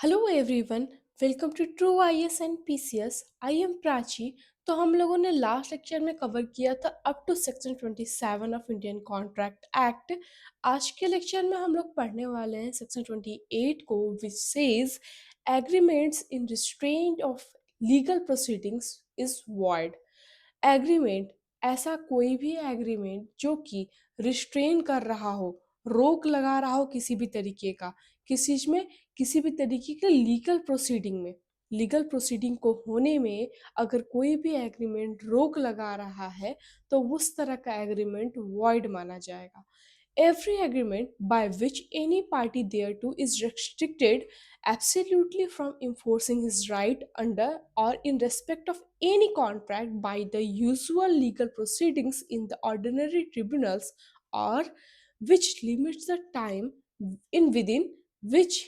Hello everyone. Welcome to true IAS and PCS. I am Prachi. तो हम लोगों ने लास्ट लेक्चर में कवर किया था up to section 27 of Indian contract act. आज के लेक्चर में हम लोग पढ़ने वाले हैं सेक्शन 28 को, which says agreements in restraint of legal proceedings is void. Agreement, ऐसा कोई भी एग्रीमेंट जो कि रिस्ट्रेन कर रहा हो, रोक लगा रहा हो किसी भी तरीके का, किसी चीज में, किसी भी तरीके के लीगल प्रोसीडिंग में, लीगल प्रोसीडिंग को होने में अगर कोई भी एग्रीमेंट रोक लगा रहा है तो उस तरह का एग्रीमेंट वॉइड माना जाएगा। Every agreement by which any party thereto is restricted absolutely from enforcing his right under or in respect of any contract by the usual legal proceedings in the ordinary tribunals, or which limits the time in within which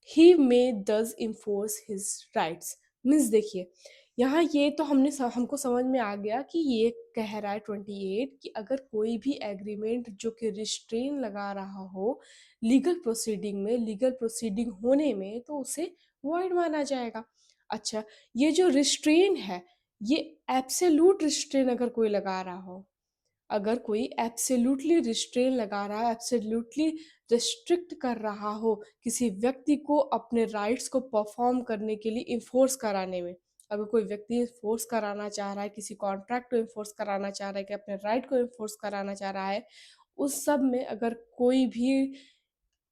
ही मे दस enforce his rights. Means देखिए, यहाँ ये तो हमको समझ में आ गया कि ये कह रहा है 28 कि अगर कोई भी एग्रीमेंट जो कि रिस्ट्रेन लगा रहा हो लीगल प्रोसीडिंग में, लीगल प्रोसीडिंग होने में, तो उसे वॉइड माना जाएगा। अच्छा, ये जो रिस्ट्रेन है, ये एब्सोल्यूट रिस्ट्रेन अगर कोई लगा रहा हो, अगर कोई एब्सोल्युटली रिस्ट्रेन लगा रहा है, एब्सोल्युटली रिस्ट्रिक्ट कर रहा हो किसी व्यक्ति को अपने राइट्स को परफॉर्म करने के लिए इन्फोर्स कराने में, अगर कोई व्यक्ति इन्फोर्स कराना चाह रहा है, किसी कॉन्ट्रैक्ट को इन्फोर्स कराना चाह रहा है, कि अपने राइट को इन्फोर्स कराना चाह रहा है, उस सब में अगर कोई भी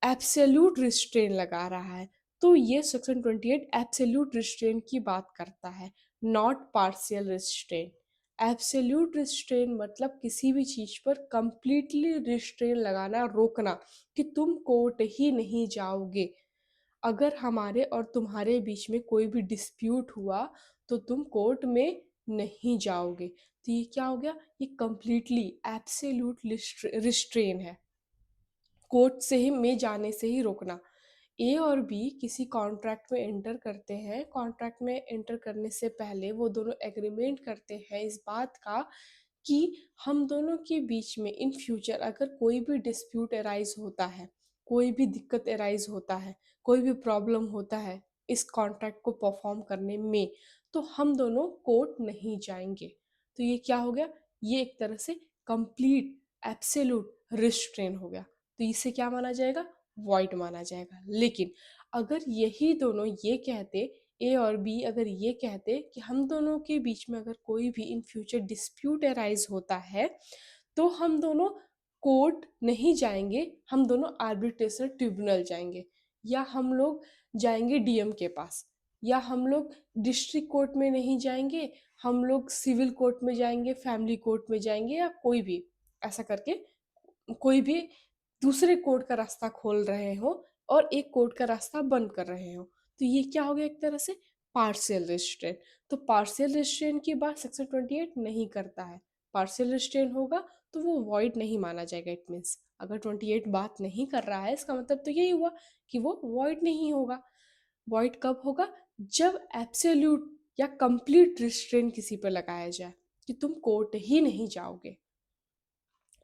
एब्सोल्यूट रिस्ट्रेन लगा रहा है, तो ये सेक्शन 28 एब्सोल्यूट रिस्ट्रेन की बात करता है, not partial restrain. Absolute restrain मतलब किसी भी चीज पर कंप्लीटली रिस्ट्रेन लगाना, रोकना, कि तुम कोर्ट ही नहीं जाओगे। अगर हमारे और तुम्हारे बीच में कोई भी डिस्प्यूट हुआ तो तुम कोर्ट में नहीं जाओगे। तो ये क्या हो गया? ये कंप्लीटली एब्सोल्यूट रिस्ट्रेन है, कोर्ट से ही में जाने से ही रोकना। ए और बी किसी कॉन्ट्रैक्ट में एंटर करते हैं, कॉन्ट्रैक्ट में एंटर करने से पहले वो दोनों एग्रीमेंट करते हैं इस बात का कि हम दोनों के बीच में इन फ्यूचर अगर कोई भी डिस्प्यूट अराइज होता है, कोई भी दिक्कत अराइज होता है, कोई भी प्रॉब्लम होता है इस कॉन्ट्रैक्ट को परफॉर्म करने में, तो हम दोनों कोर्ट नहीं जाएंगे। तो ये क्या हो गया? ये एक तरह से कंप्लीट एब्सोल्यूट रिस्ट्रेन हो गया। तो इसे क्या माना जाएगा? वॉइड माना जाएगा। लेकिन अगर यही दोनों ये कहते, ए और बी अगर ये कहते कि हम दोनों के बीच में अगर कोई भी इन फ्यूचर डिस्प्यूट अराइज होता है तो हम दोनों कोर्ट नहीं जाएंगे, हम दोनों आर्बिट्रेशन ट्रिब्यूनल जाएंगे, या हम लोग जाएंगे डीएम के पास, या हम लोग डिस्ट्रिक्ट कोर्ट में नहीं जाएंगे, हम लोग सिविल कोर्ट में जाएंगे, फैमिली कोर्ट में जाएंगे, या कोई भी ऐसा करके कोई भी दूसरे कोर्ट का रास्ता खोल रहे हो और एक कोर्ट का रास्ता बंद कर रहे हो। तो ये क्या हो गया? एक तरह से पार्शियल रिस्ट्रेन। तो पार्शियल रिस्ट्रेन की बात सेक्शन 28 नहीं करता है। पार्शियल रिस्ट्रेन होगा तो वो वॉइड नहीं माना जाएगा। इट मीन्स अगर 28 बात नहीं कर रहा है, इसका मतलब तो यही हुआ कि वो वॉइड नहीं होगा। वॉइड कब होगा? जब एब्सोल्यूट या कंप्लीट रिस्ट्रेन किसी पर लगाया जाए कि तुम कोर्ट ही नहीं जाओगे।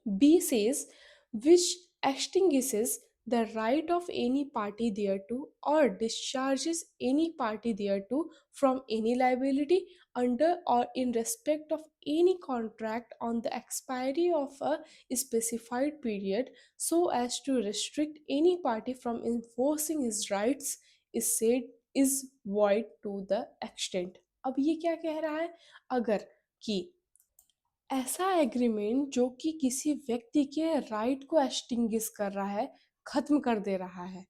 B says, which extinguishes the right of any party thereto or discharges any party thereto from any liability under or in respect of any contract on the expiry of a specified period so as to restrict any party from enforcing his rights is said is void to the extent। अब ये क्या कह रहा है? अगर कि ऐसा agreement जो कि किसी व्यक्ति के राइट को एक्सटिंग्विश कर रहा है, खत्म कर दे रहा है,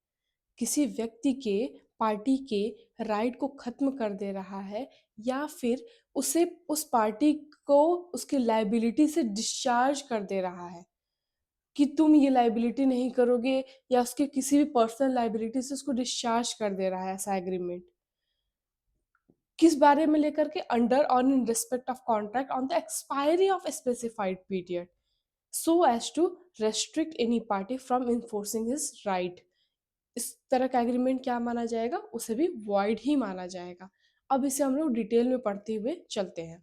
किसी व्यक्ति के, पार्टी के राइट को खत्म कर दे रहा है, या फिर उसे, उस पार्टी को उसकी लाइबिलिटी से डिस्चार्ज कर दे रहा है कि तुम ये लाइबिलिटी नहीं करोगे, या उसके किसी भी पर्सनल लाइबिलिटी से उसको डिस्चार्ज कर दे रहा है, ऐसा एग्रीमेंट किस बारे में लेकर के? अंडर और in respect of contract on the expiry of specified period so as to restrict any party from enforcing his right। इस तरह का एग्रीमेंट क्या माना जाएगा? उसे भी void ही माना जाएगा। अब इसे हम लोग डिटेल में पढ़ते हुए चलते हैं।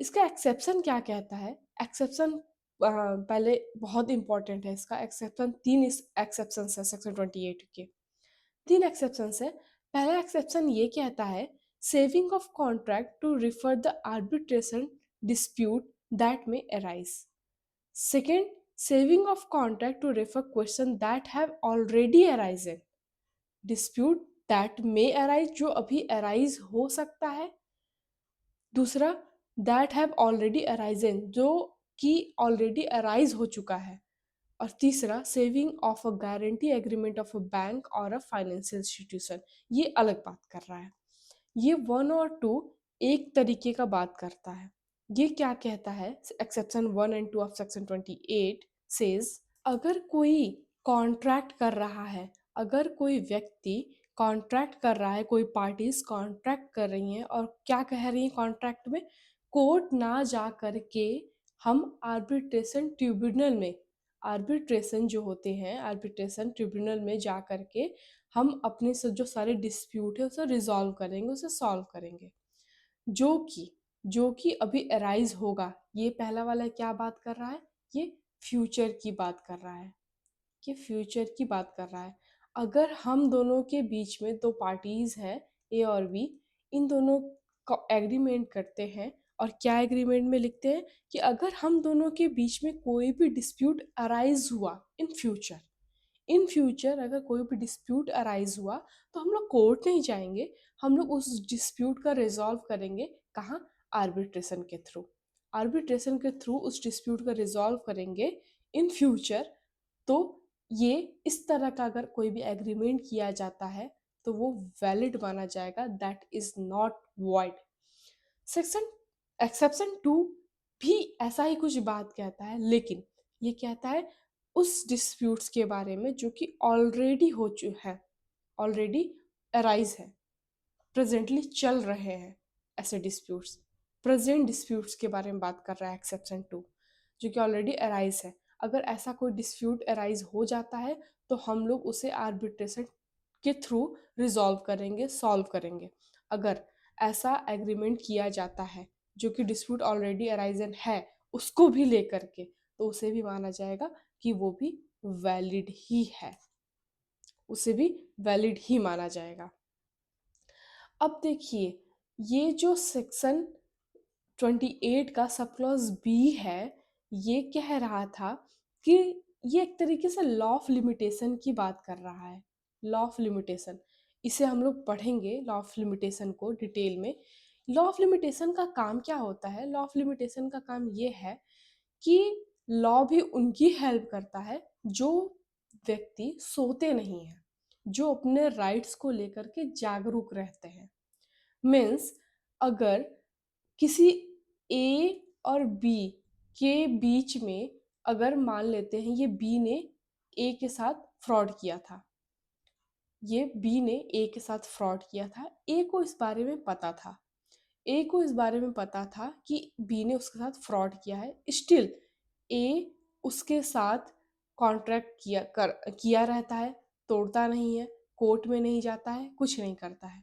इसका एक्सेप्शन क्या कहता है? एक्सेप्शन पहले बहुत इंपॉर्टेंट है। इसका एक्सेप्शन, तीन एक्सेप्शन है सेक्शन 28 के। तीन एक्सेप्शंस है। पहला एक्सेप्शन ये कहता है saving of contract to refer the arbitration dispute that में arise. Second, saving of contract to refer question that have already arisen, dispute that may arise जो अभी arise हो सकता है। दूसरा, that have already arisen जो कि already arise हो चुका है। और तीसरा, saving of a guarantee agreement of a bank और अ फाइनेंशियल इंस्टीट्यूशन, ये अलग बात कर रहा है। ये 1 और 2 एक तरीके का बात करता है। ये क्या कहता है, exception 1 and 2 of section 28 says अगर कोई कॉन्ट्रैक्ट कर रहा है, अगर कोई व्यक्ति कॉन्ट्रैक्ट कर रहा है, कोई पार्टीज कॉन्ट्रैक्ट कर रही हैं और क्या कह रही हैं कॉन्ट्रैक्ट में, कोर्ट ना जा करके हम आर्बिट्रेशन ट्रिब्यूनल में, आर्बिट्रेशन जो होते हैं आर्बिट्रेशन ट्रिब्यूनल में जा करके हम अपने से जो सारे डिस्प्यूट है उसे रिजॉल्व करेंगे, उसे सॉल्व करेंगे, जो कि अभी अराइज होगा। ये पहला वाला क्या बात कर रहा है, ये फ्यूचर की बात कर रहा है, ये फ्यूचर की बात कर रहा है। अगर हम दोनों के बीच में दो पार्टीज हैं, ए और बी, इन दोनों का एग्रीमेंट करते हैं और क्या एग्रीमेंट में लिखते हैं कि अगर हम दोनों के बीच में कोई भी डिस्प्यूट अराइज हुआ इन फ्यूचर अगर कोई भी डिस्प्यूट अराइज हुआ तो हम लोग कोर्ट नहीं जाएंगे, हम लोग उस डिस्प्यूट का रिजॉल्व करेंगे कहाँ, आर्बिट्रेशन के थ्रू। आर्बिट्रेशन के थ्रू उस डिस्प्यूट का रिजॉल्व करेंगे इन फ्यूचर। तो ये इस तरह का अगर कोई भी एग्रीमेंट किया जाता है तो वो वैलिड माना जाएगा, that is not void. Section exception 2 भी ऐसा ही कुछ बात कहता है, लेकिन ये कहता है उस डिस्प्यूट्स के बारे में जो कि ऑलरेडी हो चुके हैं, ऑलरेडी अराइज है, प्रेजेंटली चल रहे हैं ऐसे डिस्प्यूट्स, प्रेजेंट डिस्प्यूट्स के बारे में बात कर रहा है एक्सेप्शन 2, जो कि ऑलरेडी अराइज है। अगर ऐसा कोई डिस्प्यूट अराइज हो जाता है तो हम लोग उसे आर्बिट्रेशन के थ्रू रिजॉल्व करेंगे, सॉल्व करेंगे। अगर ऐसा एग्रीमेंट किया जाता है जो कि डिस्प्यूट ऑलरेडी अराइजन है उसको भी लेकर के, तो उसे भी माना जाएगा कि वो भी वैलिड ही है, उसे भी वैलिड ही माना जाएगा। अब देखिए, ये जो सेक्शन 28 का सब क्लॉज बी है, ये कह रहा था कि ये एक तरीके से लॉ ऑफ लिमिटेशन की बात कर रहा है। लॉ ऑफ लिमिटेशन, इसे हम लोग पढ़ेंगे लॉ ऑफ लिमिटेशन को डिटेल में। लॉ ऑफ लिमिटेशन का काम क्या होता है, लॉ ऑफ लिमिटेशन का काम ये है कि लॉ भी उनकी हेल्प करता है जो व्यक्ति सोते नहीं हैं, जो अपने राइट्स को लेकर के जागरूक रहते हैं। मीन्स अगर किसी ए और बी के बीच में, अगर मान लेते हैं ये बी ने ए के साथ फ्रॉड किया था, ये बी ने ए के साथ फ्रॉड किया था, ए को इस बारे में पता था, ए को इस बारे में पता था कि बी ने उसके साथ फ्रॉड किया है, स्टिल ए उसके साथ कॉन्ट्रैक्ट किया रहता है, तोड़ता नहीं है, कोर्ट में नहीं जाता है, कुछ नहीं करता है।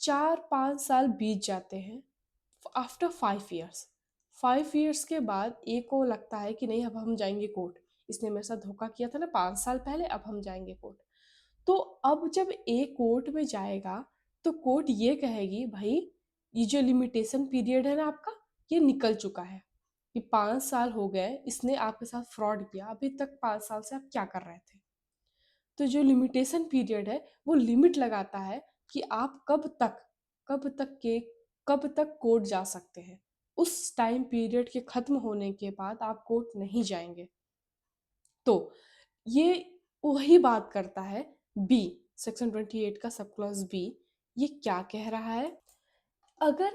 4-5 साल बीत जाते हैं। आफ्टर 5 ईयर्स, 5 ईयर्स के बाद ए को लगता है कि नहीं अब हम जाएंगे कोर्ट, इसने मेरे साथ धोखा किया था ना 5 साल पहले, अब हम जाएंगे कोर्ट। तो अब जब ए कोर्ट में जाएगा तो कोर्ट ये कहेगी भाई ये जो लिमिटेशन पीरियड है ना आपका, ये निकल चुका है, ये 5 साल हो गए इसने आपके साथ फ्रॉड किया, अभी तक 5 साल से आप क्या कर रहे थे। तो जो लिमिटेशन पीरियड है वो लिमिट लगाता है कि आप कब तक कोर्ट जा सकते हैं। उस टाइम पीरियड के खत्म होने के बाद आप कोर्ट नहीं जाएंगे। तो ये वही बात करता है बी, सेक्शन 28 का सब क्लॉज बी। ये क्या कह रहा है, अगर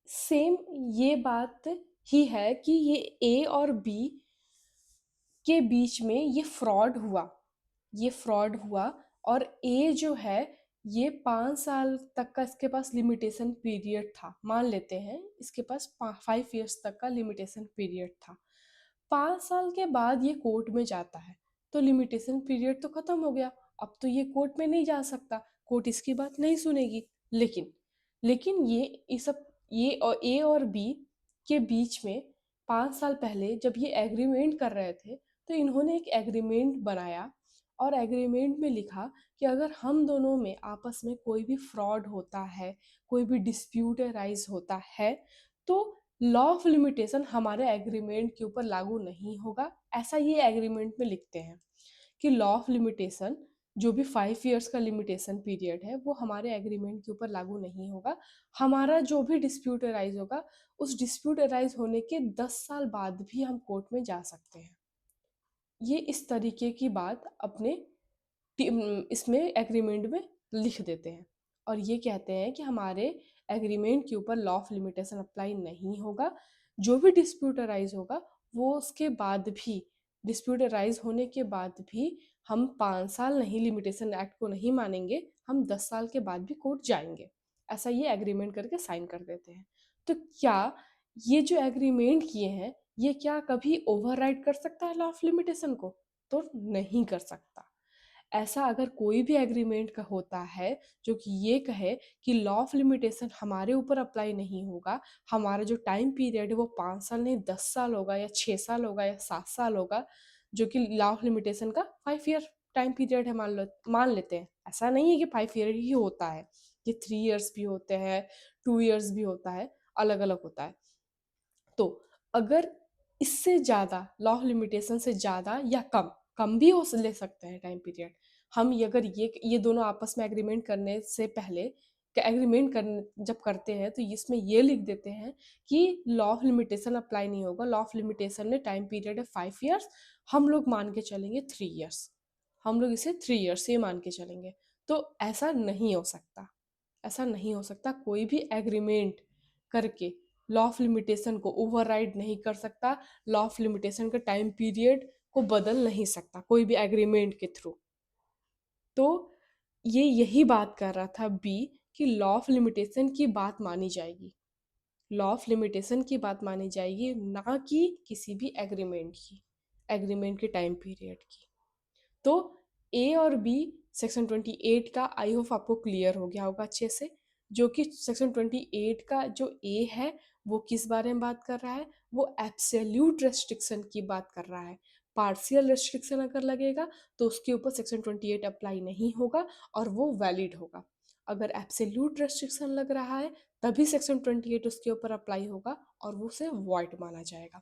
सेम ये बात ही है कि ये ए और बी के बीच में ये फ्रॉड हुआ और ए जो है ये 5 साल तक का इसके पास लिमिटेशन पीरियड था, मान लेते हैं इसके पास 5 ईयर्स तक का लिमिटेशन पीरियड था। 5 साल के बाद ये कोर्ट में जाता है तो लिमिटेशन पीरियड तो खत्म हो गया, अब तो ये कोर्ट में नहीं जा सकता, कोर्ट इसकी बात नहीं सुनेगी। लेकिन लेकिन ये सब ये और ए और बी के बीच में 5 साल पहले जब ये एग्रीमेंट कर रहे थे तो इन्होंने एक एग्रीमेंट बनाया और एग्रीमेंट में लिखा कि अगर हम दोनों में आपस में कोई भी फ्रॉड होता है, कोई भी डिस्प्यूट राइज होता है, तो लॉ ऑफ लिमिटेशन हमारे एग्रीमेंट के ऊपर लागू नहीं होगा। ऐसा ये एग्रीमेंट में लिखते हैं कि लॉ ऑफ लिमिटेशन, जो भी 5 इयर्स का लिमिटेशन पीरियड है, वो हमारे एग्रीमेंट के ऊपर लागू नहीं होगा। हमारा जो भी डिस्प्यूट अराइज होगा, उस डिस्प्यूट अराइज होने के 10 साल बाद भी हम कोर्ट में जा सकते हैं। ये इस तरीके की बात अपने इसमें एग्रीमेंट में लिख देते हैं और ये कहते हैं कि हमारे एग्रीमेंट के ऊपर लॉ ऑफ लिमिटेशन अप्लाई नहीं होगा। जो भी डिस्प्यूट अराइज होगा, वो उसके बाद भी, डिस्प्यूट अराइज होने के बाद भी हम 5 साल नहीं, लिमिटेशन एक्ट को नहीं मानेंगे, हम 10 साल के बाद भी कोर्ट जाएंगे। ऐसा ये एग्रीमेंट करके साइन कर देते हैं। तो क्या ये जो एग्रीमेंट किए हैं, ये क्या कभी ओवरराइड कर सकता है लॉ ऑफ लिमिटेशन को? तो नहीं कर सकता। ऐसा अगर कोई भी एग्रीमेंट का होता है जो कि ये कहे कि लॉ ऑफ लिमिटेशन हमारे ऊपर अप्लाई नहीं होगा, हमारा जो टाइम पीरियड है वो 5 साल नहीं 10 साल होगा, या 6 साल होगा, या 7 साल होगा, जो कि लॉ ऑफ लिमिटेशन का 5 ईयर टाइम पीरियड है, मान लेते हैं। ऐसा नहीं है कि 5 ईयर ही होता है, ये 3 इयर्स भी होते हैं, 2 इयर्स भी होता है, अलग अलग होता है। तो अगर इससे ज़्यादा, लॉ ऑफ लिमिटेशन से ज़्यादा या कम, कम भी हो ले सकते हैं टाइम पीरियड, हम अगर ये दोनों आपस में एग्रीमेंट करने से पहले, एग्रीमेंट करने जब करते हैं तो इसमें ये लिख देते हैं कि लॉ ऑफ लिमिटेशन अप्लाई नहीं होगा। लॉ ऑफ लिमिटेशन में टाइम पीरियड है 5 इयर्स, हम लोग मान के चलेंगे 3 इयर्स, हम लोग इसे 3 इयर्स ये मान के चलेंगे। तो ऐसा नहीं हो सकता, ऐसा नहीं हो सकता। कोई भी एग्रीमेंट करके लॉ ऑफ लिमिटेशन को ओवरराइड नहीं कर सकता, लॉ ऑफ लिमिटेशन के टाइम पीरियड को बदल नहीं सकता कोई भी एग्रीमेंट के थ्रू। तो ये यही बात कर रहा था बी, कि लॉ ऑफ लिमिटेशन की बात मानी जाएगी, लॉ ऑफ लिमिटेशन की बात मानी जाएगी, ना कि किसी भी एग्रीमेंट की, एग्रीमेंट के टाइम पीरियड की। तो ए और बी सेक्शन 28 का आई होप आपको क्लियर हो गया होगा अच्छे से। जो कि सेक्शन 28 का जो ए है, वो किस बारे में बात कर रहा है? वो एब्सोल्यूट रेस्ट्रिक्शन की बात कर रहा है। पार्शियल रेस्ट्रिक्शन अगर लगेगा तो उसके ऊपर सेक्शन 28 अप्लाई नहीं होगा और वो वैलिड होगा। अगर एब्सोल्यूट रेस्ट्रिक्शन लग रहा है तभी सेक्शन 28 उसके ऊपर अप्लाई होगा और वो उसे वॉइड माना जाएगा।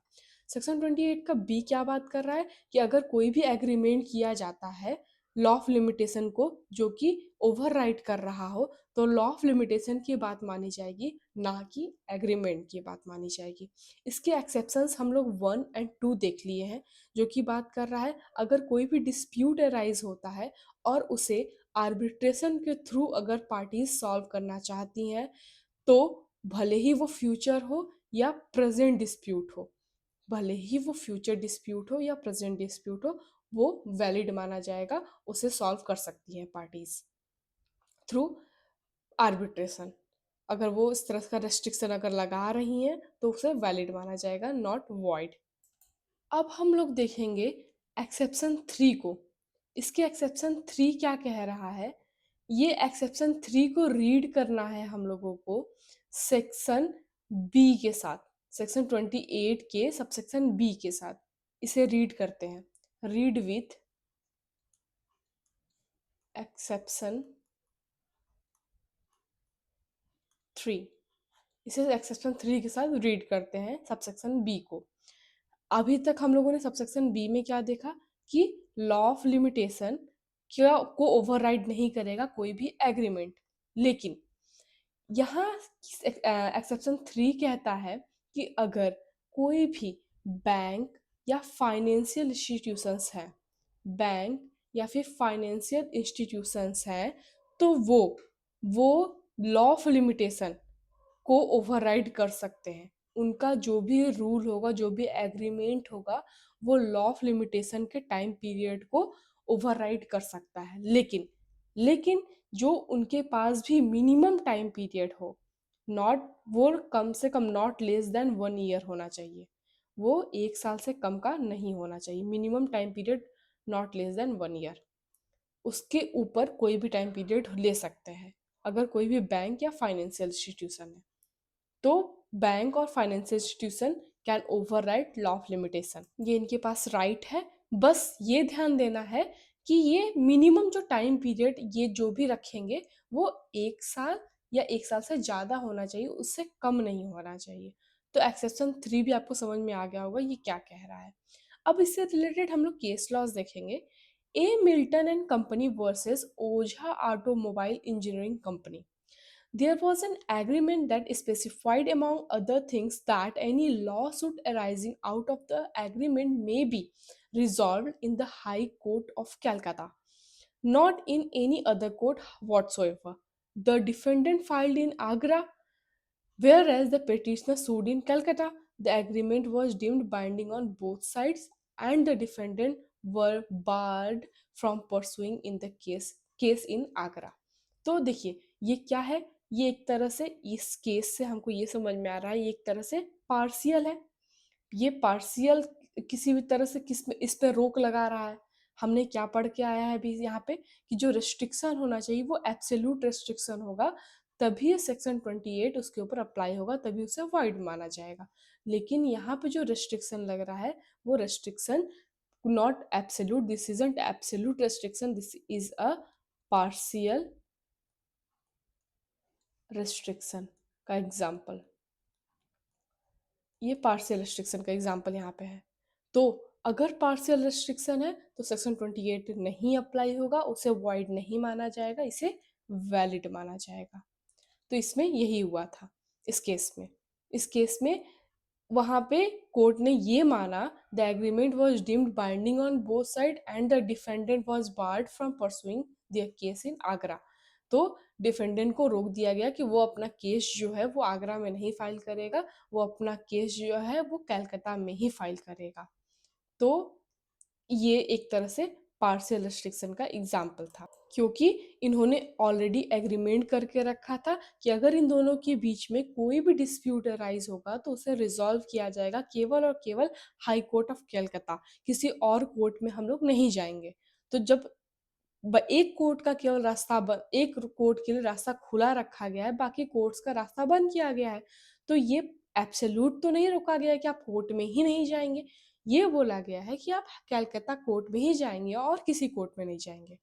सेक्शन 28 का बी क्या बात कर रहा है कि अगर कोई भी एग्रीमेंट किया जाता है लॉ ऑफ लिमिटेशन को जो कि ओवरराइड कर रहा हो, तो लॉ ऑफ लिमिटेशन की बात मानी जाएगी, ना कि एग्रीमेंट की बात मानी जाएगी। इसके एक्सेप्शंस हम लोग 1 और 2 देख लिए हैं, जो कि बात कर रहा है अगर कोई भी डिस्प्यूट अराइज होता है और उसे आर्बिट्रेशन के थ्रू अगर पार्टीज सॉल्व करना चाहती हैं, तो भले ही वो फ्यूचर हो या प्रेजेंट डिस्प्यूट हो, भले ही वो फ्यूचर डिस्प्यूट हो या प्रेजेंट डिस्प्यूट हो, वो वैलिड माना जाएगा, उसे सॉल्व कर सकती हैं पार्टीज थ्रू आर्बिट्रेशन। अगर वो इस तरह का रेस्ट्रिक्शन अगर लगा रही हैं तो उसे वैलिड माना जाएगा, नॉट वॉइड। अब हम लोग देखेंगे एक्सेप्शन 3 को। इसके एक्सेप्शन 3 क्या कह रहा है? ये एक्सेप्शन 3 को रीड करना है हम लोगों को सेक्शन बी के साथ, सेक्शन 28 के सबसेक्शन बी के साथ। इसे रीड करते हैं, रीड विथ एक्सेप्शन 3। इसे एक्सेप्शन 3 के साथ रीड करते हैं सबसेक्शन बी को। अभी तक हम लोगों ने सबसेक्शन बी में क्या देखा कि लॉ ऑफ लिमिटेशन क्या को ओवरराइड नहीं करेगा कोई भी एग्रीमेंट, लेकिन यहाँ एक्सेप्शन 3 कहता है कि अगर कोई भी बैंक या फाइनेंशियल इंस्टीट्यूशंस हैं, बैंक या फिर फाइनेंशियल इंस्टीट्यूशंस हैं, तो वो लॉ ऑफ लिमिटेशन को ओवरराइड कर सकते हैं। उनका जो भी रूल होगा, जो भी एग्रीमेंट होगा, वो लॉ ऑफ लिमिटेशन के टाइम पीरियड को ओवरराइड कर सकता है। लेकिन जो उनके पास भी मिनिमम टाइम पीरियड हो, नॉट, वो कम से कम नॉट लेस देन 1 ईयर होना चाहिए, वो 1 साल से कम का नहीं होना चाहिए, minimum time period not less than 1 year. उसके ऊपर कोई भी टाइम पीरियड ले सकते हैं अगर कोई भी बैंक या फाइनेंशियल इंस्टीट्यूशन है। तो बैंक और financial institution can override law of limitation, ये इनके पास राइट है। बस ये ध्यान देना है कि ये मिनिमम जो टाइम पीरियड ये जो भी रखेंगे वो 1 साल या 1 साल से ज़्यादा होना चाहिए, उससे कम नहीं होना चाहिए। तो एक्सेप्शन 3 भी आपको समझ में आ गया होगा ये क्या कह रहा है। अब इससे रिलेटेड हम लोग केस लॉज देखेंगे। A Milton and company versus Ojha automobile engineering company. There was an agreement that specified, among other things, that any lawsuit arising out of the agreement may be resolved in the High Court of Calcutta, not in any other court whatsoever. The defendant filed in Agra, whereas the petitioner sued in Calcutta. The agreement was deemed binding on both sides, and the defendant were barred from pursuing in the case in Agra. तो देखिए ये क्या है, ये एक तरह से इस केस से हमको ये समझ में आ रहा है ये एक तरह से पार्शियल है। ये पार्शियल किसी भी तरह से किस में इस पे रोक लगा रहा है। हमने क्या पढ़ के आया है अभी यहाँ पे कि जो रिस्ट्रिक्शन होना चाहिए वो एब्सोल्यूट रिस्ट्रिक्शन होगा, तभी सेक्शन 28 उसके ऊपर अप्लाई होगा, तभी उसे वाइड माना जाएगा। लेकिन यहाँ पे जो रिस्ट्रिक्शन लग रहा है वो restriction not absolute, this isn't absolute restriction, this is a partial restriction का एग्जाम्पल। ये पार्शियल रिस्ट्रिक्शन का एग्जाम्पल यहाँ पे है। तो अगर पार्शियल रिस्ट्रिक्शन है तो सेक्शन 28 नहीं अप्लाई होगा, उसे वॉइड नहीं माना जाएगा, इसे वैलिड माना जाएगा। तो इसमें यही हुआ था इस केस में वहां पे कोर्ट ने ये माना the agreement was deemed binding on both side and the defendant was board from pursuing the case in Agra. तो डिफेंडेंट को रोक दिया गया कि वो अपना केस जो है वो आगरा में नहीं फाइल करेगा, वो अपना केस जो है वो कलकत्ता में ही फाइल करेगा। तो ये एक तरह से पार्शियल रिस्ट्रिक्शन का एग्जाम्पल था, क्योंकि इन्होंने ऑलरेडी एग्रीमेंट करके रखा था कि अगर इन दोनों के बीच में कोई भी डिस्प्यूट अराइज होगा तो उसे रिजॉल्व किया जाएगा केवल और केवल हाई कोर्ट ऑफ कलकत्ता, किसी और कोर्ट में हम लोग नहीं जाएंगे। तो जब एक कोर्ट का केवल एक कोर्ट के लिए रास्ता खुला रखा गया है, बाकी कोर्ट्स का रास्ता बंद किया गया है, तो ये एब्सोल्यूट तो नहीं रोका गया है कि आप कोर्ट में ही नहीं जाएंगे, ये बोला गया है कि आप कलकत्ता कोर्ट में ही जाएंगे और किसी कोर्ट में नहीं जाएंगे।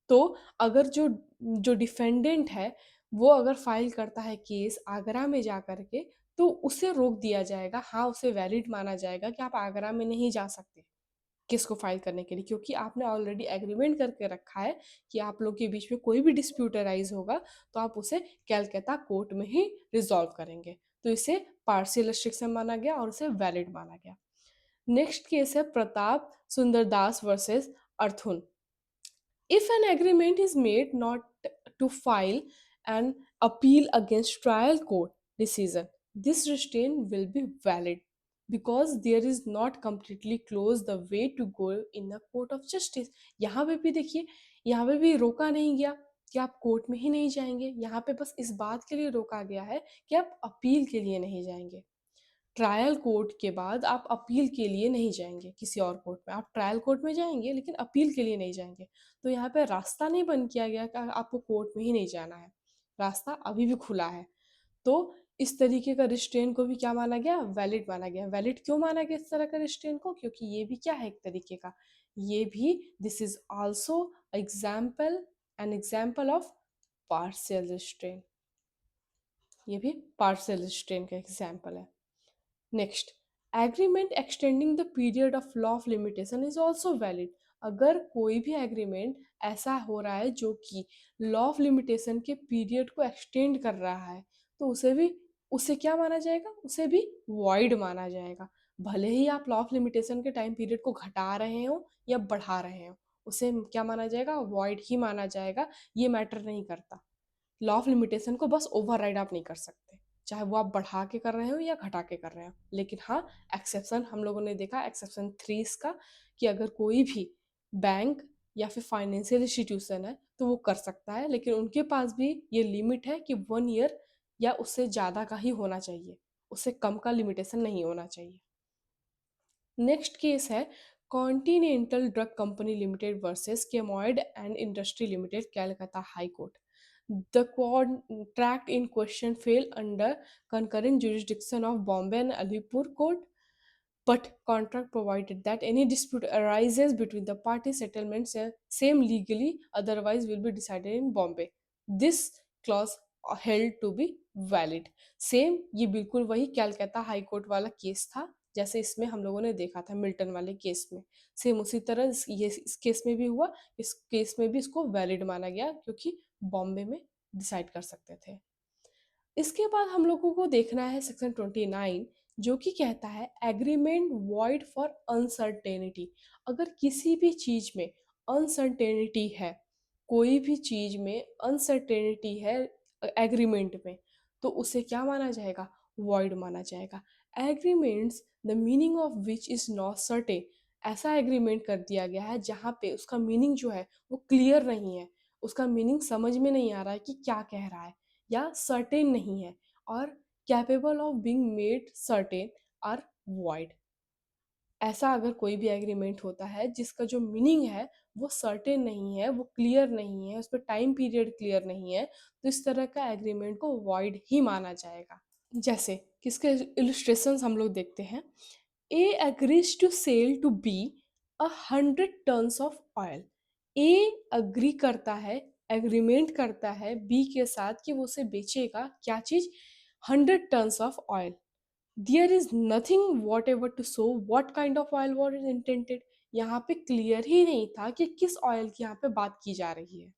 तो अगर जो जो डिफेंडेंट है वो अगर फाइल करता है केस आगरा में जा करके, तो उसे रोक दिया जाएगा, हाँ उसे वैलिड माना जाएगा कि आप आगरा में नहीं जा सकते केस को फाइल करने के लिए, क्योंकि आपने ऑलरेडी एग्रीमेंट करके रखा है कि आप लोग के बीच में कोई भी डिस्प्यूट अराइज होगा तो आप उसे कलकत्ता कोर्ट में ही रिजॉल्व करेंगे। तो इसे पार्शियल रिस्ट्रिक्शन माना गया और उसे वैलिड माना गया। नेक्स्ट केस है प्रताप सुंदरदास वर्सेस अर्थुन। If an agreement is made not to file an appeal against trial court decision, this restraint will be valid because there is not completely closed the way to go in a court of justice। यहाँ पे भी देखिए, यहाँ पे भी रोका नहीं गया कि आप कोर्ट में ही नहीं जाएंगे, यहाँ पे बस इस बात के लिए रोका गया है कि आप अपील के लिए नहीं जाएंगे। ट्रायल कोर्ट के बाद आप अपील के लिए नहीं जाएंगे किसी और कोर्ट में, आप ट्रायल कोर्ट में जाएंगे लेकिन अपील के लिए नहीं जाएंगे। तो यहाँ पे रास्ता नहीं बंद किया गया कि आपको कोर्ट में ही नहीं जाना है, रास्ता अभी भी खुला है। तो इस तरीके का रिस्ट्रेन को भी क्या माना गया, वैलिड माना गया। वैलिड क्यों माना गया इस तरह का रिस्ट्रेन को, क्योंकि ये भी क्या है एक तरीके का, ये भी this is also an example of partial restraint, ये भी पार्शियल रिस्ट्रेन का एग्जाम्पल है। Next, agreement extending the period of law of limitation is also valid. अगर कोई भी एग्रीमेंट ऐसा हो रहा है जो कि लॉ ऑफ लिमिटेशन के पीरियड को एक्सटेंड कर रहा है तो उसे क्या माना जाएगा, उसे भी वॉइड माना जाएगा। भले ही आप लॉ ऑफ लिमिटेशन के टाइम पीरियड को घटा रहे हो या बढ़ा रहे हो, उसे क्या माना जाएगा, वॉइड ही माना जाएगा। ये मैटर नहीं करता, लॉ ऑफ लिमिटेशन को बस ओवरराइड आप नहीं कर सकते, चाहे वो आप बढ़ा के कर रहे हो या घटा के कर रहे हो। लेकिन हाँ, एक्सेप्शन हम लोगों ने देखा एक्सेप्शन 3 इसका, कि अगर कोई भी बैंक या फिर फाइनेंशियल इंस्टीट्यूशन है तो वो कर सकता है, लेकिन उनके पास भी ये लिमिट है कि 1 ईयर या उससे ज़्यादा का ही होना चाहिए, उससे कम का लिमिटेशन नहीं होना चाहिए। नेक्स्ट केस है continental drug company limited versus Chemoid and industry limited, Calcutta high court. The contract in question fell under concurrent jurisdiction of Bombay and Alipur Court. but contract provided that any dispute arises between the parties settlements same legally otherwise will be decided in Bombay. This clause held to be valid. Same ये बिल्कुल वही कैलकाता high court वाला case था जैसे इसमें हम लोगों ने देखा था मिल्टन वाले केस में। सेम उसी तरह इस केस में भी हुआ। इस केस में भी इसको वैलिड माना गया क्योंकि बॉम्बे में डिसाइड कर सकते थे। इसके बाद हम लोगों को देखना है सेक्शन 29 जो कि कहता है एग्रीमेंट वॉइड फॉर अनसर्टेनिटी। अगर किसी भी चीज में अनसर्टेनिटी है, कोई भी चीज में अनसर्टेनिटी है एग्रीमेंट में, तो उसे क्या माना जाएगा? वॉइड माना जाएगा। Agreements the meaning of which is not certain. ऐसा एग्रीमेंट कर दिया गया है जहाँ पे उसका मीनिंग जो है वो क्लियर नहीं है, उसका मीनिंग समझ में नहीं आ रहा है कि क्या कह रहा है या सर्टेन नहीं है, और capable of being made certain are void. ऐसा अगर कोई भी एग्रीमेंट होता है जिसका जो मीनिंग है वो सर्टेन नहीं है, वो क्लियर नहीं है, उस पर टाइम पीरियड क्लियर नहीं है, तो इस तरह का एग्रीमेंट को वॉइड ही माना जाएगा। जैसे किसके इलस्ट्रेशंस हम लोग देखते हैं। A agrees to sell to B 100 tons of oil. A agree करता है, एग्रीमेंट करता है बी के साथ कि वो उसे बेचेगा क्या चीज? 100 tons of oil. There is nothing whatever to show what kind of oil what is intended. यहाँ पे क्लियर ही नहीं था कि किस ऑयल की यहाँ पे बात की जा रही है,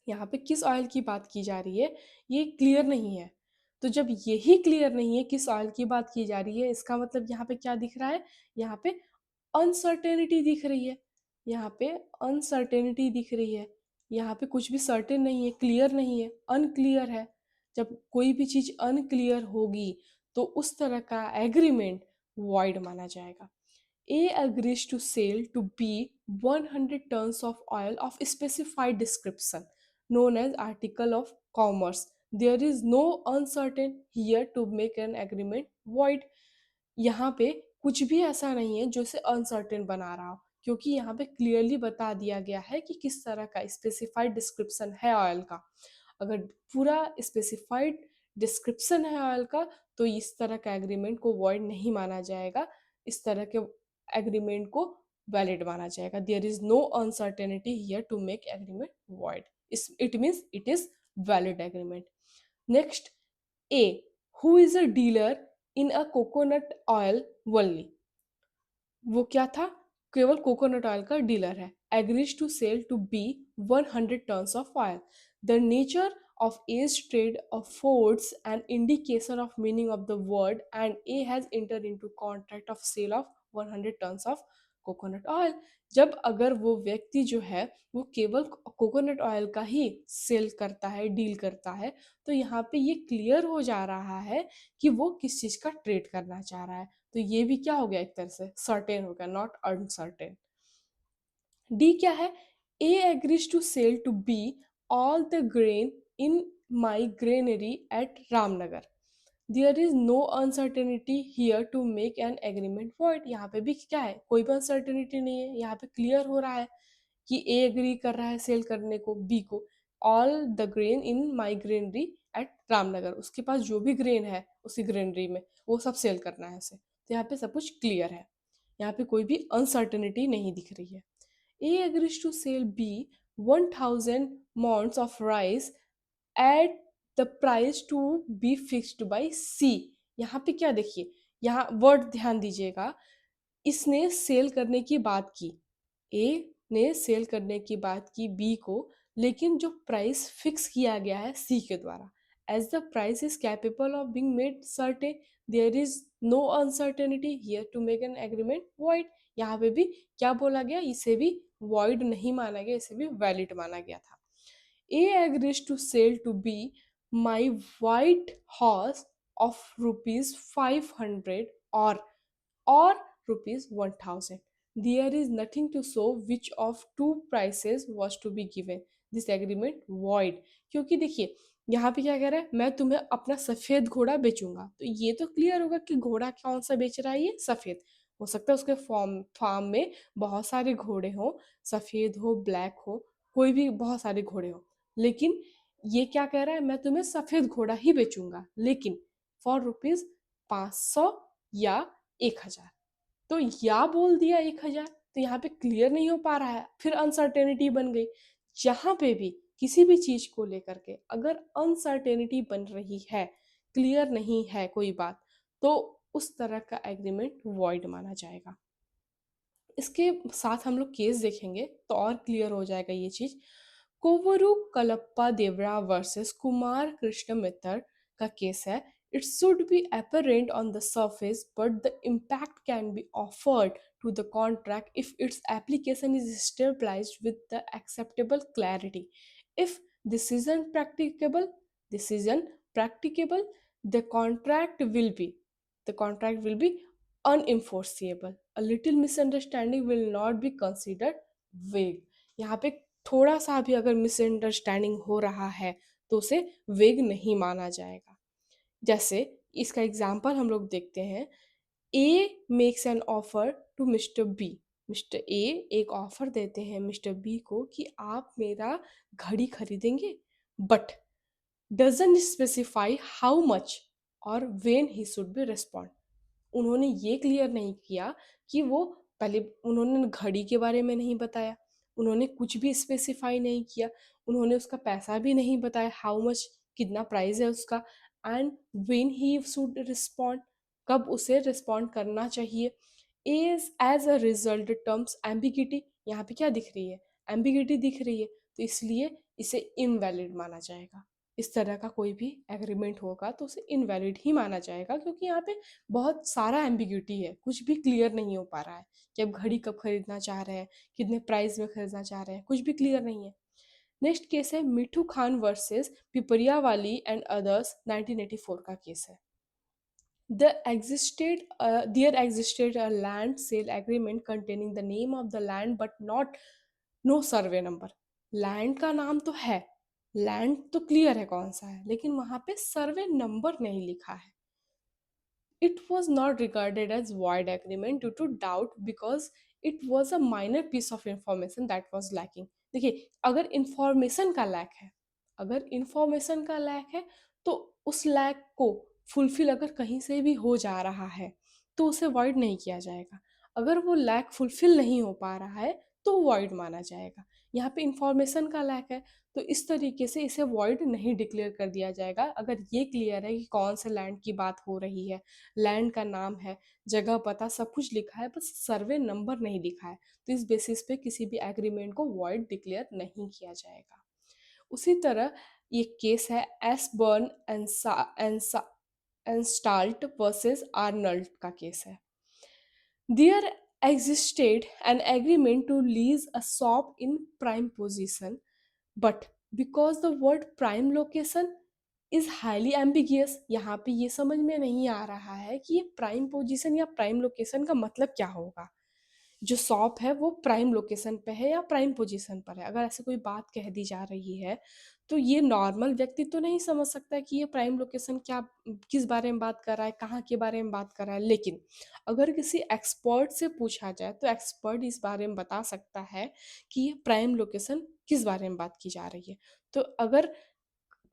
यहाँ पे किस ऑयल की बात की जा रही है ये क्लियर नहीं है। तो जब यही क्लियर नहीं है किस ऑयल की बात की जा रही है, इसका मतलब यहाँ पे क्या दिख रहा है? यहाँ पे अनसर्टेनिटी दिख रही है। यहाँ पे अनसर्टेनिटी दिख रही है। यहाँ पे कुछ भी सर्टेन नहीं है, क्लियर नहीं है, अनक्लियर है। जब कोई भी चीज अनक्लियर होगी तो उस तरह का एग्रीमेंट वॉइड माना जाएगा। A agrees to sell to B 100 tons of oil of specified description, known as Article of Commerce. There is no uncertain here to make an agreement void. यहाँ पे कुछ भी ऐसा नहीं है जो इसे अनसर्टेन बना रहा हो, क्योंकि यहाँ पे क्लियरली बता दिया गया है कि किस तरह का स्पेसिफाइड डिस्क्रिप्शन है ऑयल का। अगर पूरा स्पेसिफाइड डिस्क्रिप्शन है ऑयल का तो इस तरह का एग्रीमेंट को वॉइड नहीं माना जाएगा, इस तरह के एग्रीमेंट को वैलिड माना जाएगा। There is no uncertainty here to make agreement void. It means it is valid agreement. Next, A who is a dealer in a coconut oil only. वो क्या था? केवल कोकोनट ऑयल का डीलर है। Agrees to sell to B 100 tons of oil. The nature of A's trade affords an indication of meaning of the word, and A has entered into contract of sale of 100 tons of coconut oil। जब अगर वो व्यक्ति जो है वो केवल coconut oil का ही cell करता है, डील करता है, तो यहाँ पे ये क्लियर हो जा रहा है कि वो किस चीज का ट्रेड करना चाह रहा है। तो ये भी क्या हो गया? एक तरह से सर्टेन हो गया, नॉट अनसर्टेन। डी क्या है? A agrees to sell to B all the grain in my granary at Ramnagar. There is no uncertainty here to make an agreement void. यहाँ पे भी क्या है? कोई भी अनसर्टेनिटी नहीं है, यहाँ पे क्लियर हो रहा है कि ए एग्री कर रहा है सेल करने को बी को। All the grain in my granary at Ramnagar, उसके पास जो भी ग्रेन है उसी ग्रेनरी में वो सब सेल करना है उसे। तो यहाँ पे सब कुछ क्लियर है, यहाँ पे कोई भी अनसर्टेनिटी नहीं दिख रही है। A agrees to sell B 1000 mounds of rice at the price to be fixed by C। यहाँ पे क्या देखिए, यहाँ वर्ड ध्यान दीजिएगा। इसने सेल करने की बात की, ए ने सेल करने की बात की बी को, लेकिन जो प्राइस फिक्स किया गया है सी के द्वारा, as the price is capable of being made certain, there is no uncertainty here to make an agreement void. यहाँ पे भी क्या बोला गया? इसे भी वॉइड नहीं माना गया, इसे भी वैलिड माना गया था। A agrees to sell to B my white horse of rupees 500 or rupees 1000। There is nothing to show which of two prices was to be given। This agreement void। क्योंकि देखिए यहाँ पे क्या कह रहा है? मैं तुम्हें अपना सफेद घोड़ा बेचूंगा, तो ये तो क्लियर होगा कि घोड़ा कौन सा बेच रहा है, ये सफेद। हो सकता है उसके फार्म में बहुत सारे घोड़े हो, सफेद हो, ब्लैक हो, कोई भी बहुत सारे घोड़े हो, लेकिन ये क्या कह रहा है? मैं तुम्हें सफेद घोड़ा ही बेचूंगा, लेकिन फॉर रुपीज 500 या 1000। तो या बोल दिया 1000, तो यहाँ पे क्लियर नहीं हो पा रहा है, फिर अनसर्टेनिटी बन गई। जहाँ पे भी किसी भी चीज को लेकर के अगर अनसर्टेनिटी बन रही है, क्लियर नहीं है कोई बात, तो उस तरह का एग्रीमेंट वॉइड माना जाएगा। इसके साथ हम लोग केस देखेंगे तो और क्लियर हो जाएगा ये चीज। कोवरू कलप्पा देवरा वर्सेस कुमार कृष्ण मित्तर का केस है। It should be apparent on the surface but the impact can be offered to the contract if its application is stabilized with the acceptable clarity. If this isn't practicable, the contract will be unenforceable. A little misunderstanding will not be considered vague. यहाँ पे थोड़ा सा भी अगर misunderstanding हो रहा है तो उसे वेग नहीं माना जाएगा। जैसे इसका एग्जाम्पल हम लोग देखते हैं। A makes an offer to mister B. Mister A एक ऑफर देते हैं मिस्टर बी को कि आप मेरा घड़ी खरीदेंगे, but doesn't specify how much और when he should be respond. उन्होंने ये क्लियर नहीं किया कि वो पहले, उन्होंने घड़ी के बारे में नहीं बताया, उन्होंने कुछ भी स्पेसिफाई नहीं किया, उन्होंने उसका पैसा भी नहीं बताया, हाउ मच, कितना प्राइस है उसका, and when he should respond, कब उसे रिस्पॉन्ड करना चाहिए। Is as a result terms ambiguity, यहाँ पे क्या दिख रही है, एम्बिगिटी दिख रही है, तो इसलिए इसे इनवैलिड माना जाएगा। इस तरह का कोई भी एग्रीमेंट होगा तो उसे इनवैलिड ही माना जाएगा, क्योंकि यहाँ पे बहुत सारा एम्बिग्यूटी है, कुछ भी क्लियर नहीं हो पा रहा है कि अब घड़ी कब खरीदना चाह रहे हैं, कितने प्राइस में खरीदना चाह रहे हैं, कुछ भी क्लियर नहीं है। नेक्स्ट केस है मिठू खान वर्सेस पिपरिया वाली एंड अदर्स, 1984 का केस है। There existed a land sale agreement containing the name of the land but not no survey number. Land का नाम तो है, लैंड तो क्लियर है कौन सा है, लेकिन वहां पे सर्वे नंबर नहीं लिखा है। It was not regarded as void agreement due to doubt because it was a minor piece of information that was lacking. देखिए, अगर इंफॉर्मेशन का लैक है, अगर इंफॉर्मेशन का लैक है तो उस लैक को फुलफिल अगर कहीं से भी हो जा रहा है तो उसे वॉइड नहीं किया जाएगा। अगर वो लैक फुलफिल नहीं हो पा रहा है तो वॉइड माना जाएगा। यहाँ पे इंफॉर्मेशन का लैक है तो इस तरीके से इसे वॉइड नहीं डिक्लेयर कर दिया जाएगा। अगर ये क्लियर है कि कौन से लैंड की बात हो रही है, लैंड का नाम है, जगह पता सब कुछ लिखा है, बस सर्वे नंबर नहीं लिखा है, तो इस बेसिस पे किसी भी एग्रीमेंट को वॉइड डिक्लेयर नहीं किया जाएगा। उसी तरह ये केस है एसबर्न एंस्टाल्ट वर्सेस आर्नल्ड का केस है। There existed an agreement to lease a shop in prime position, but because the word prime location is highly ambiguous, यहाँ पे ये समझ में नहीं आ रहा है कि ये प्राइम पोजीशन या प्राइम लोकेशन का मतलब क्या होगा। जो शॉप है वो प्राइम लोकेशन पे है या प्राइम पोजीशन पर है, अगर ऐसे कोई बात कह दी जा रही है तो ये नॉर्मल व्यक्ति तो नहीं समझ सकता कि ये प्राइम लोकेशन क्या, किस बारे में बात कर रहा है, कहाँ के बारे में बात कर रहा है। लेकिन अगर किसी एक्सपर्ट से पूछा जाए तो एक्सपर्ट इस बारे में बता सकता है कि ये प्राइम लोकेशन किस बारे में बात की जा रही है। तो अगर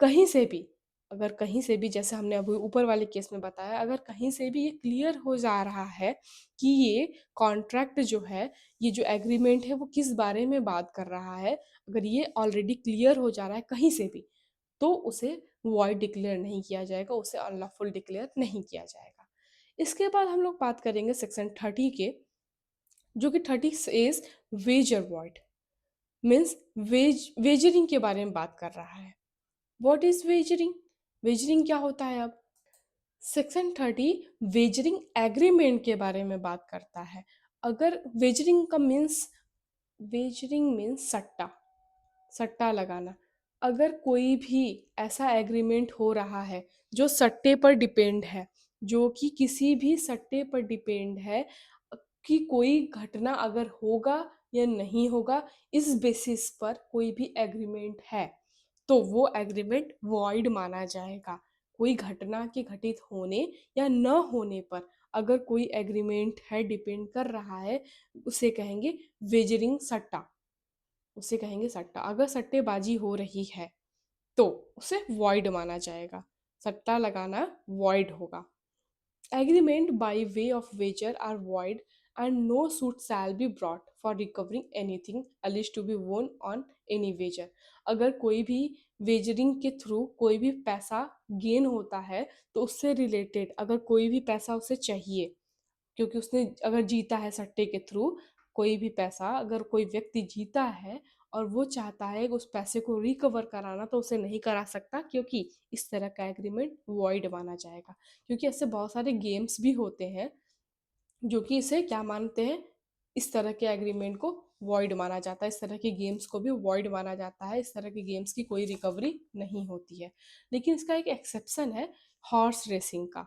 कहीं से भी, अगर कहीं से भी, जैसे हमने अभी ऊपर वाले केस में बताया, अगर कहीं से भी ये क्लियर हो जा रहा है कि ये कॉन्ट्रैक्ट जो है, ये जो एग्रीमेंट है वो किस बारे में बात कर रहा है, अगर ये ऑलरेडी क्लियर हो जा रहा है कहीं से भी, तो उसे वॉइड डिक्लेयर नहीं किया जाएगा, उसे अनलॉफुल डिक्लेयर नहीं किया जाएगा। इसके बाद हम लोग बात करेंगे सेक्शन 30 के, जो कि 30 is wager void, means wagering के बारे में बात कर रहा है। व्हाट इज वेजरिंग, वेजरिंग क्या होता है। अब सेक्शन 30 वेजरिंग एग्रीमेंट के बारे में बात करता है। अगर वेजरिंग का मीन्स, वेजरिंग मीन्स सट्टा, सट्टा लगाना। अगर कोई भी ऐसा एग्रीमेंट हो रहा है जो सट्टे पर डिपेंड है, जो कि किसी भी सट्टे पर डिपेंड है कि कोई घटना अगर होगा या नहीं होगा, इस बेसिस पर कोई भी एग्रीमेंट है तो वो एग्रीमेंट वॉइड माना जाएगा। कोई घटना के घटित होने या न होने पर अगर कोई एग्रीमेंट है, डिपेंड कर रहा है, उसे कहेंगे वेजरिंग सट्टा, उसे कहेंगे सट्टा। अगर सट्टेबाजी हो रही है तो उसे वॉइड माना जाएगा, सट्टा लगाना वॉइड होगा। Agreement by way of wager are void and no suit shall be brought for recovering anything alleged to be won on any wager. अगर कोई भी वेजरिंग के थ्रू कोई भी पैसा गेन होता है तो उससे रिलेटेड अगर कोई भी पैसा उसे चाहिए, क्योंकि उसने अगर जीता है सट्टे के थ्रू कोई भी पैसा, अगर कोई व्यक्ति जीता है और वो चाहता है कि उस पैसे को रिकवर कराना तो उसे नहीं करा सकता, क्योंकि इस तरह का एग्रीमेंट वॉइड माना जाएगा। क्योंकि ऐसे बहुत सारे गेम्स भी होते हैं जो कि इसे क्या मानते हैं, इस तरह के एग्रीमेंट को वॉइड माना जाता है, इस तरह के गेम्स को भी वॉइड माना जाता है, इस तरह के गेम्स की कोई रिकवरी नहीं होती है। लेकिन इसका एक एक्सेप्शन है, हॉर्स रेसिंग का।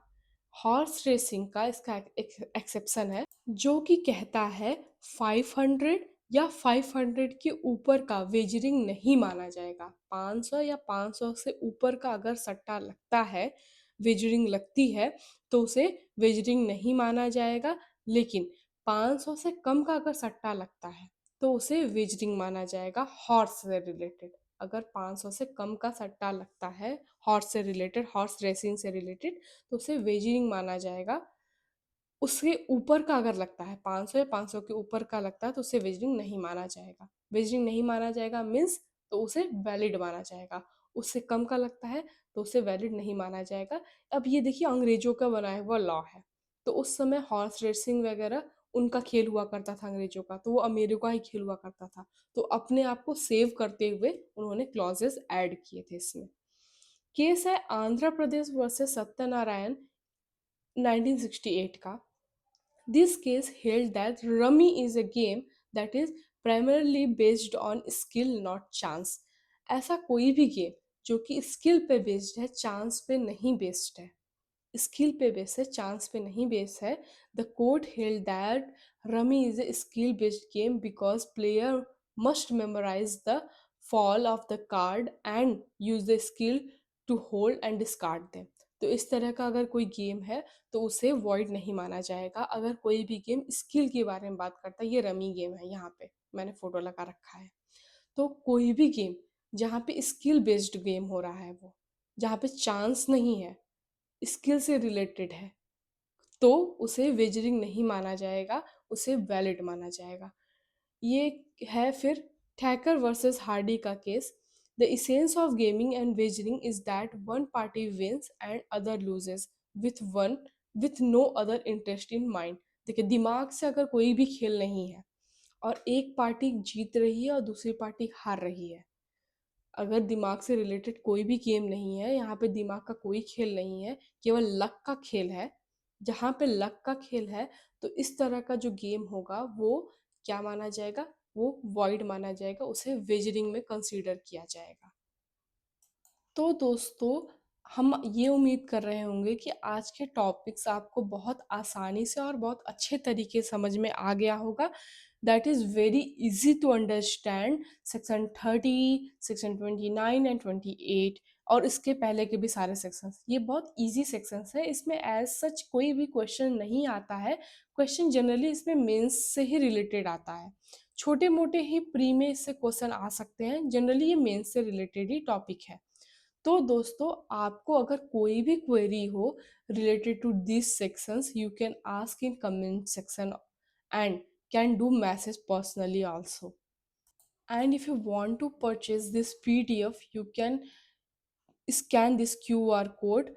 हॉर्स रेसिंग का इसका एक एक्सेप्शन है जो कि कहता है 500 या 500 के ऊपर का वेजरिंग नहीं माना जाएगा। 500 या 500 से ऊपर का अगर सट्टा लगता है, वेजरिंग लगती है, तो उसे वेजरिंग नहीं माना जाएगा। लेकिन 500 से कम का अगर सट्टा लगता है तो उसे वेजरिंग माना जाएगा हॉर्स से रिलेटेड। अगर 500 से कम का सट्टा लगता है हॉर्स से रिलेटेड, हॉर्स रेसिंग से रिलेटेड, तो उसे वेजरिंग माना जाएगा। उसके ऊपर का अगर लगता है 500 या 500 के ऊपर का लगता है तो उसे वेजरिंग नहीं माना जाएगा। वेजरिंग नहीं माना जाएगा मीन्स तो उसे वैलिड माना जाएगा। उससे कम का लगता है तो उसे वैलिड नहीं माना जाएगा। अब ये देखिए अंग्रेजों का बनाया हुआ लॉ है, तो उस समय हॉर्स रेसिंग वगैरह उनका खेल हुआ करता था अंग्रेजों का, तो वो अमेरिका ही खेल हुआ करता था। तो अपने आप को सेव करते हुए उन्होंने क्लॉजेस ऐड किए थे इसमें। केस है आंध्र प्रदेश वर्सेस सत्यनारायण 1968 का। This case held that rummy is a game that is primarily based on skill not chance। ऐसा कोई भी गेम जो कि स्किल पे बेस्ड है, चांस पे नहीं बेस्ड है, स्किल पे बेस है, चांस पे नहीं बेस है। The court held that rummy is a skill based game because player must memorise the fall of the card and use the skill to hold and discard them. तो इस तरह का अगर कोई गेम है तो उसे वॉइड नहीं माना जाएगा। अगर कोई भी गेम स्किल के बारे में बात करता है, ये रमी गेम है, यहाँ पे मैंने फोटो लगा रखा है, तो कोई भी गेम जहाँ पे स्किल बेस्ड गेम हो रहा है, वो जहाँ पे चांस नहीं है, स्किल से रिलेटेड है, तो उसे वेजरिंग नहीं माना जाएगा, उसे वैलिड माना जाएगा। ये है फिर ठैकर वर्सेस हार्डी का case. The essence of gaming and wagering is that one party wins and other loses with no other interest in mind. देखिए दिमाग से अगर कोई भी खेल नहीं है और एक पार्टी जीत रही है और दूसरी पार्टी हार रही है, अगर दिमाग से रिलेटेड कोई भी गेम नहीं है, यहाँ पे दिमाग का कोई खेल नहीं है, केवल लक का खेल है, जहाँ पे लक का खेल है, तो इस तरह का जो गेम होगा वो क्या माना जाएगा, वो वॉइड माना जाएगा, उसे वेजरिंग में कंसीडर किया जाएगा। तो दोस्तों, हम ये उम्मीद कर रहे होंगे कि आज के टॉपिक्स आपको बहुत आसानी से और बहुत अच्छे तरीके समझ में आ गया होगा। That is very easy to understand section 30, section 29 and 28 और इसके पहले के भी सारे सेक्शंस। ये बहुत इजी सेक्शंस है, इसमें एज सच कोई भी क्वेश्चन नहीं आता है। क्वेश्चन जनरली इसमें मेंस से ही रिलेटेड आता है, छोटे मोटे ही प्री में इससे क्वेश्चन आ सकते हैं, जनरली ये मेंस से रिलेटेड ही टॉपिक है। तो दोस्तों, आपको अगर कोई भी क्वेरी हो related to these sections, you can ask in comment section and can do message personally also. And if you want to purchase this PDF, you can scan this QR code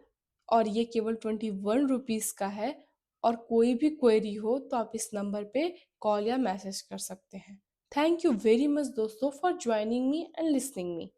और ये केवल 21 rupees का है। और कोई भी query हो तो आप इस नंबर पे कॉल या मैसेज कर सकते हैं। थैंक यू वेरी मच दोस्तों for joining me and listening me.